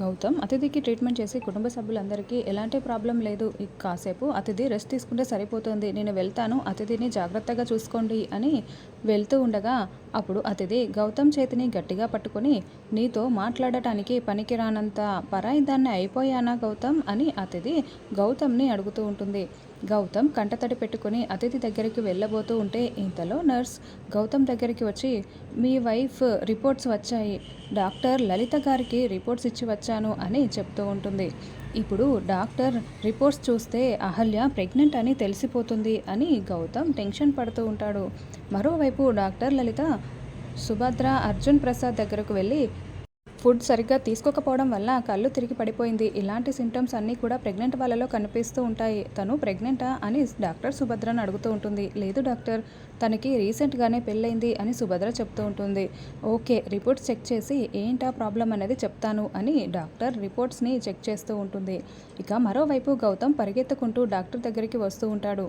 గౌతమ్ అతిథికి ట్రీట్మెంట్ చేసి కుటుంబ సభ్యులందరికీ ఎలాంటి ప్రాబ్లం లేదు. కాసేపు అతిథి రెస్ట్ తీసుకుంటే సరిపోతుంది. నేను వెళ్తాను, అతిథిని జాగ్రత్తగా చూసుకోండి అని వెళ్తూ ఉండగా అప్పుడు అతిథి గౌతమ్ చేతిని గట్టిగా పట్టుకొని, నీతో మాట్లాడటానికి పనికిరానంత పరాయిదాన్ని అయిపోయానా గౌతమ్ అని అతిథి గౌతమ్ని అడుగుతూ ఉంటుంది. గౌతమ్ కంటతడి పెట్టుకుని అతిథి దగ్గరికి వెళ్ళబోతూ ఉంటే ఇంతలో నర్స్ గౌతమ్ దగ్గరికి వచ్చి, మీ వైఫ్ రిపోర్ట్స్ వచ్చాయి, డాక్టర్ లలిత గారికి రిపోర్ట్స్ ఇచ్చి వచ్చాను అని చెప్తూ ఉంటుంది. ఇప్పుడు డాక్టర్ రిపోర్ట్స్ చూస్తే అహల్య ప్రెగ్నెంట్ అని తెలిసిపోతుంది అని గౌతమ్ టెన్షన్ పడుతూ ఉంటాడు. మరోవైపు డాక్టర్ లలిత సుభద్ర అర్జున్ ప్రసాద్ దగ్గరకు వెళ్ళి, ఫుడ్ సరిగ్గా తీసుకోకపోవడం వల్ల కళ్ళు తిరిగి పడిపోయింది. ఇలాంటి సింటమ్స్ అన్నీ కూడా ప్రెగ్నెంట్ వాళ్ళలో కనిపిస్తూ ఉంటాయి. తను ప్రెగ్నెంటా అని డాక్టర్ సుభద్రను అడుగుతూ ఉంటుంది. లేదు డాక్టర్, తనకి రీసెంట్గానే పెళ్ళైంది అని సుభద్ర చెప్తూ ఉంటుంది. ఓకే, రిపోర్ట్స్ చెక్ చేసి ఏంటా ప్రాబ్లం అనేది చెప్తాను అని డాక్టర్ రిపోర్ట్స్ని చెక్ చేస్తూ ఉంటుంది. ఇక మరోవైపు గౌతమ్ పరిగెత్తుకుంటూ డాక్టర్ దగ్గరికి వస్తూ ఉంటాడు.